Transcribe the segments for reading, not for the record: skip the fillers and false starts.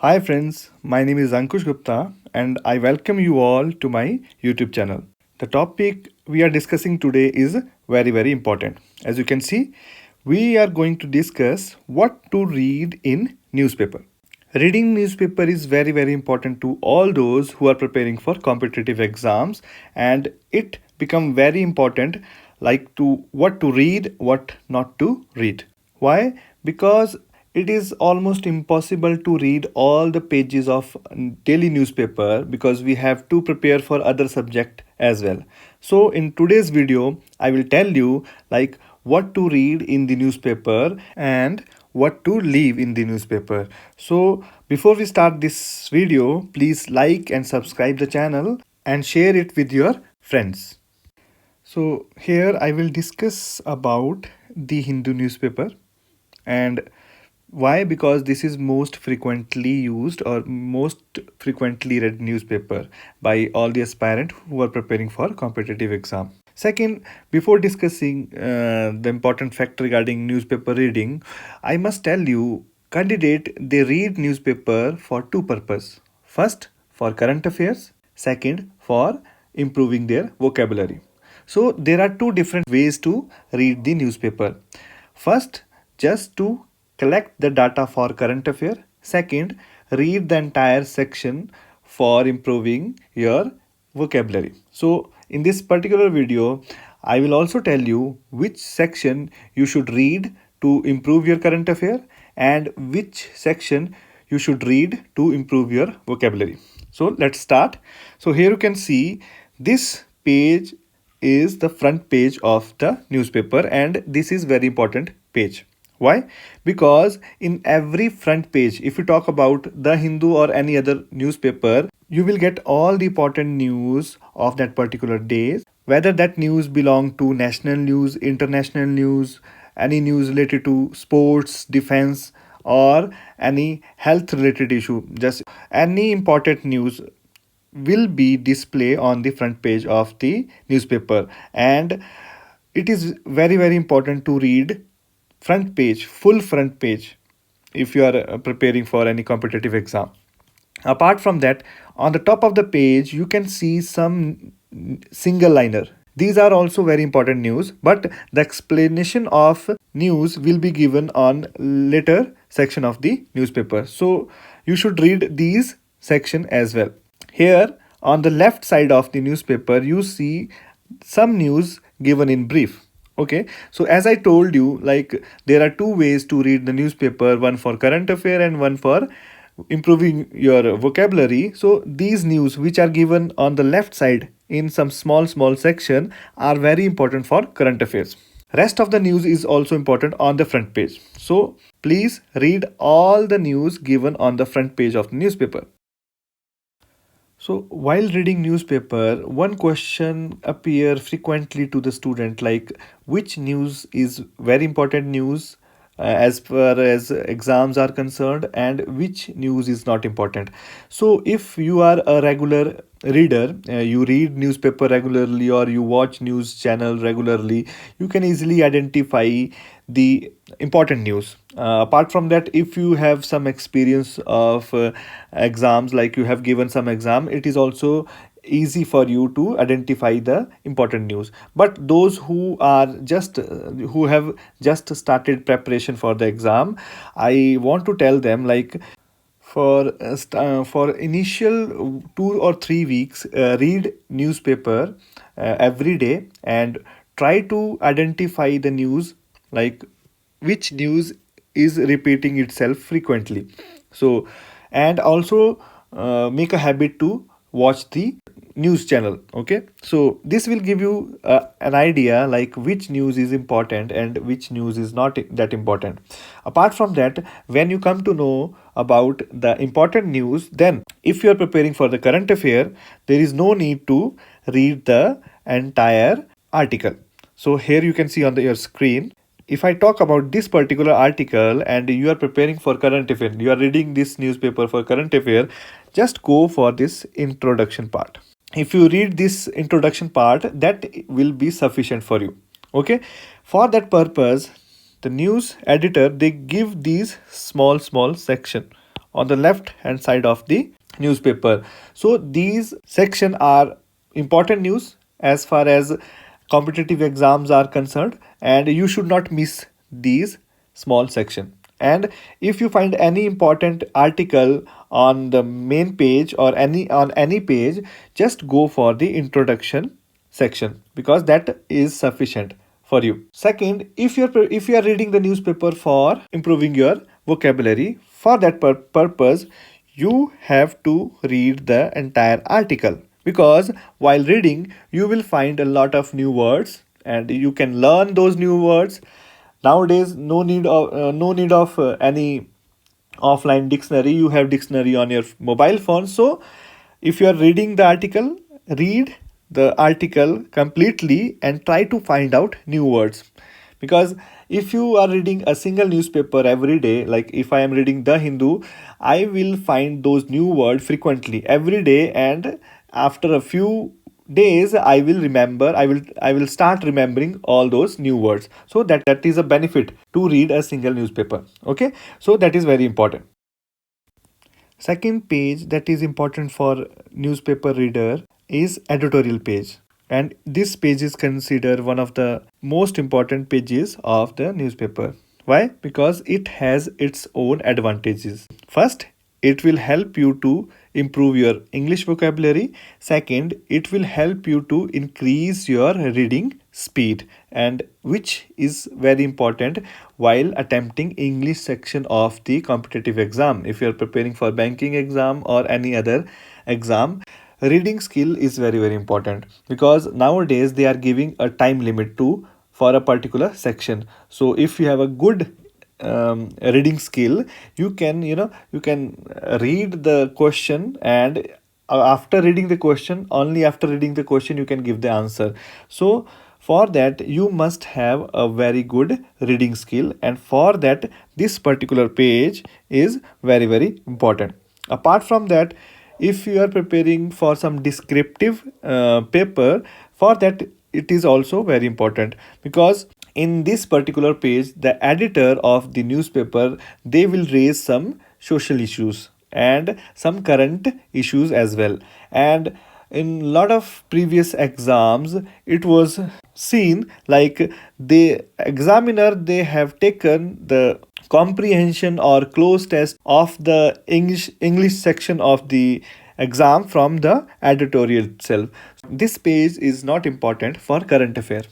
Hi friends, my name is Ankush Gupta and I welcome you all to my YouTube channel. The topic we are discussing today is very important. As you can see, we are going to discuss what to read in newspaper. Reading newspaper is very important to all those who are preparing for competitive exams, and it become very important like to what to read, what not to read. Why? Because it is almost impossible to read all the pages of daily newspaper because we have to prepare for other subject as well. So in today's video, I will tell you like what to read in the newspaper and what to leave in the newspaper. So before we start this video, please like and subscribe the channel and share it with your friends. So here I will discuss about the Hindu newspaper and why, because this is most frequently used or most frequently read newspaper by all the aspirant who are preparing for competitive exam. Second, before discussing the important fact regarding newspaper reading, I must tell you candidate they read newspaper for two purpose. First, for current affairs. Second, for improving their vocabulary. So there are two different ways to read the newspaper. First, just to collect the data for current affair. Second, read the entire section for improving your vocabulary. So in this particular video, I will also tell you which section you should read to improve your current affair and which section you should read to improve your vocabulary. So let's start. So here you can see this page is the front page of the newspaper, and this is very important page. Why? Because in every front page, if you talk about the Hindu or any other newspaper, you will get all the important news of that particular day, whether that news belong to national news, international news, any news related to sports, defense, or any health related issue, just any important news will be displayed on the front page of the newspaper. And it is very important to read front page, full front page, if you are preparing for any competitive exam. Apart from that, on the top of the page you can see some single liner. These are also very important news, but the explanation of news will be given on later section of the newspaper, so you should read these section as well. Here on the left side of the newspaper you see some news given in brief. Okay, so as I told you, like there are two ways to read the newspaper, one for current affair and one for improving your vocabulary. So these news which are given on the left side in some small section are very important for current affairs. Rest of the news is also important on the front page, so please read all the news given on the front page of the newspaper. So while reading newspaper, one question appear frequently to the student, like which news is very important news as far as exams are concerned and which news is not important. So if you are a regular reader, you read newspaper regularly or you watch news channel regularly, you can easily identify the important news. Apart from that, if you have some experience of exams, like you have given some exam, it is also easy for you to identify the important news. But those who are just who have just started preparation for the exam, I want to tell them like for initial 2 or 3 weeks, read newspaper every day and try to identify the news, like which news is repeating itself frequently. So and also make a habit to watch the news channel. Okay, so this will give you an idea like which news is important and which news is not that important. Apart from that, when you come to know about the important news, then if you are preparing for the current affair, there is no need to read the entire article. So here you can see on your screen, if I talk about this particular article and you are preparing for current affair, you are reading this newspaper for current affair, just go for this introduction part. If you read this introduction part, that will be sufficient for you. Okay, for that purpose, the news editor, they give these small section on the left hand side of the newspaper. So these section are important news as far as competitive exams are concerned, and you should not miss these small section. And if you find any important article on the main page or any page, just go for the introduction section, because that is sufficient for you. Second, if you are reading the newspaper for improving your vocabulary, for that purpose you have to read the entire article, because while reading you will find a lot of new words and you can learn those new words. Nowadays no need of any offline dictionary. You have dictionary on your mobile phone. So if you are reading the article, read the article completely and try to find out new words. Because if you are reading a single newspaper every day, like if I am reading the Hindu, I will find those new words frequently every day, and after a few days I will start remembering all those new words. So that is a benefit to read a single newspaper. Okay, so that is very important. Second page that is important for newspaper reader is editorial page. And this page is considered one of the most important pages of the newspaper. Why? Because it has its own advantages. First, it will help you to improve your English vocabulary. Second, it will help you to increase your reading speed, and which is very important while attempting English section of the competitive exam. If you are preparing for banking exam or any other exam, reading skill is very important, because nowadays they are giving a time limit to for a particular section. So if you have a good reading skill, you can read the question, and after reading the question, only after reading the question you can give the answer. So for that you must have a very good reading skill, and for that this particular page is very important. Apart from that, if you are preparing for some descriptive paper, for that it is also very important, because in this particular page the editor of the newspaper, they will raise some social issues and some current issues as well. And in lot of previous exams it was seen like the examiner, they have taken the comprehension or close test of the English section of the exam from the editorial itself. This page is not important for current affair.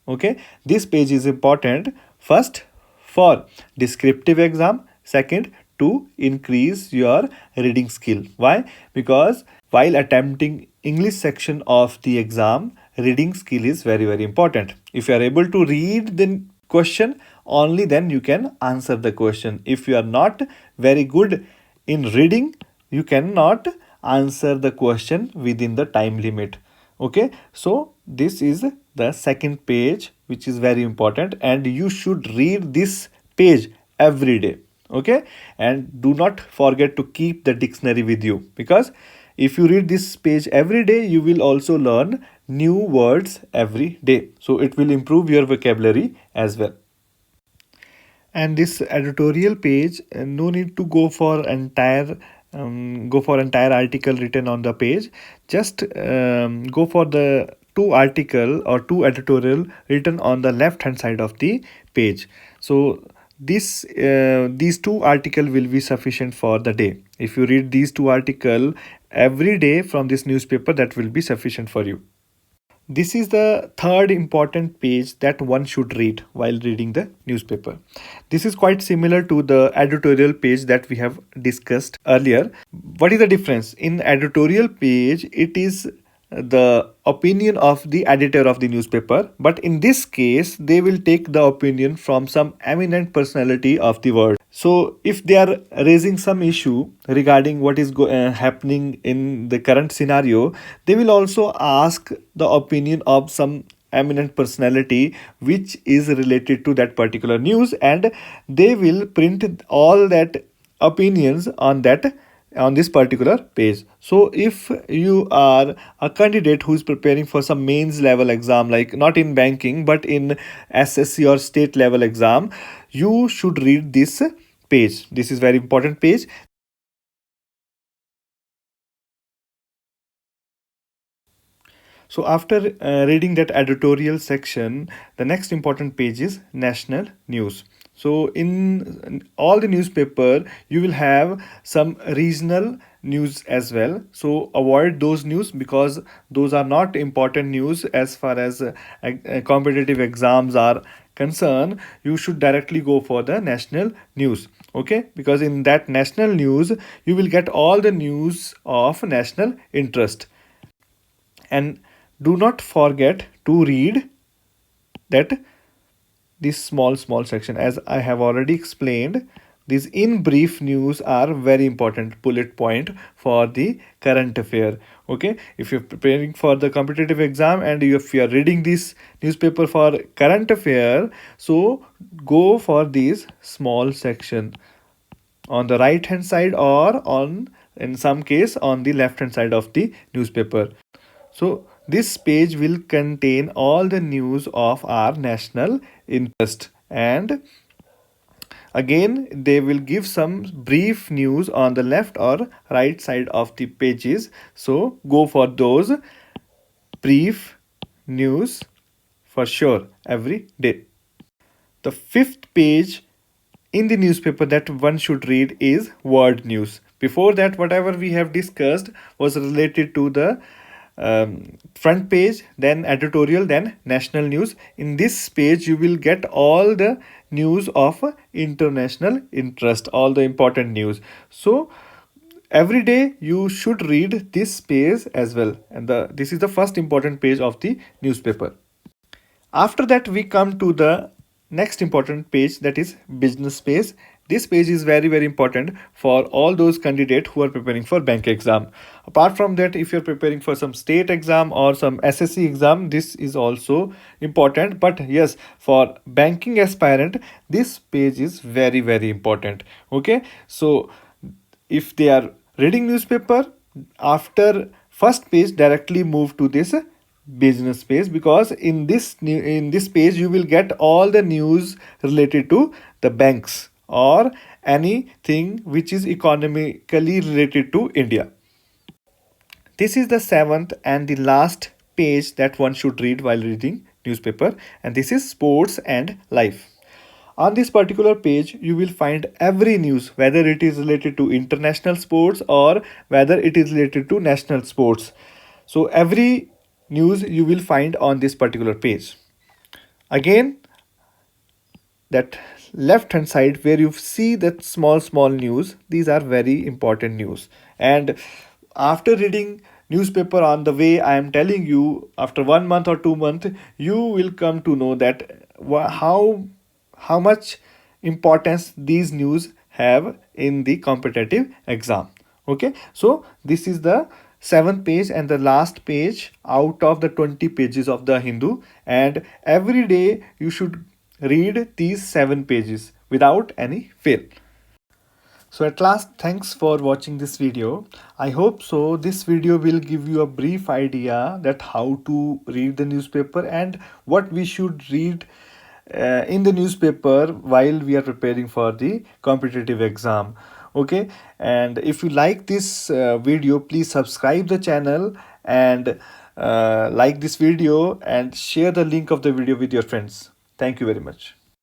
Okay, this page is important first for descriptive exam, second to increase your reading skill. Why? Because while attempting English section of the exam, reading skill is very important. If you are able to read the question, only then you can answer the question. If you are not very good in reading, you cannot answer the question within the time limit. Okay, so this is the second page which is very important, and you should read this page every day. Okay, and do not forget to keep the dictionary with you, because if you read this page every day, you will also learn new words every day, so it will improve your vocabulary as well. And this editorial page, no need to go for entire article written on the page. Just go for the two article or two editorial written on the left hand side of the page. So these two article will be sufficient for the day. If you read these two article every day from this newspaper, that will be sufficient for you. This is the third important page that one should read while reading the newspaper. This is quite similar to the editorial page that we have discussed earlier. What is the difference? In editorial page, it is the opinion of the editor of the newspaper, but in this case they will take the opinion from some eminent personality of the world. So if they are raising some issue regarding what is happening in the current scenario, they will also ask the opinion of some eminent personality which is related to that particular news, and they will print all that opinions on this particular page. So if you are a candidate who is preparing for some mains level exam, like not in banking but in SSC or state level exam, you should read this page. This is very important page. So after reading that editorial section, the next important page is national news. So in all the newspaper, you will have some regional news as well. So avoid those news because those are not important news as far as competitive exams are concerned. You should directly go for the national news. Okay, because in that national news, you will get all the news of national interest. And do not forget to read that this small section. As I have already explained, these in brief news are very important bullet point for the current affair. Okay, if you're preparing for the competitive exam and if you are reading this newspaper for current affair, so go for this small section on the right hand side or on, in some case, on the left hand side of the newspaper. So this page will contain all the news of our national interest, and again they will give some brief news on the left or right side of the pages. So go for those brief news for sure every day. The fifth page in the newspaper that one should read is world news. Before that, whatever we have discussed was related to the front page, then editorial, then national news. In this page, you will get all the news of international interest, all the important news. So every day you should read this page as well, and this is the first important page of the newspaper. After that, we come to the next important page, that is business page. This page is very important for all those candidates who are preparing for bank exam. Apart from that, if you're preparing for some state exam or some SSC exam, this is also important. But yes, for banking aspirant, this page is very important. Okay, so if they are reading newspaper, after first page directly move to this business page, because in this page you will get all the news related to the banks or anything which is economically related to India. This is the seventh and the last page that one should read while reading newspaper, and this is sports and life. On this particular page, you will find every news, whether it is related to international sports or whether it is related to national sports. So every news you will find on this particular page. Again, that left hand side where you see that small news, these are very important news. And after reading newspaper on the way I am telling you, after 1 month or 2 months, you will come to know that how much importance these news have in the competitive exam. Okay, so this is the seventh page and the last page out of the 20 pages of the Hindu, and every day you should read these 7 pages without any fail. So at last, thanks for watching this video. I hope so this video will give you a brief idea that how to read the newspaper and what we should read in the newspaper while we are preparing for the competitive exam. Okay, and if you like this video, please subscribe the channel and like this video and share the link of the video with your friends. Thank you very much.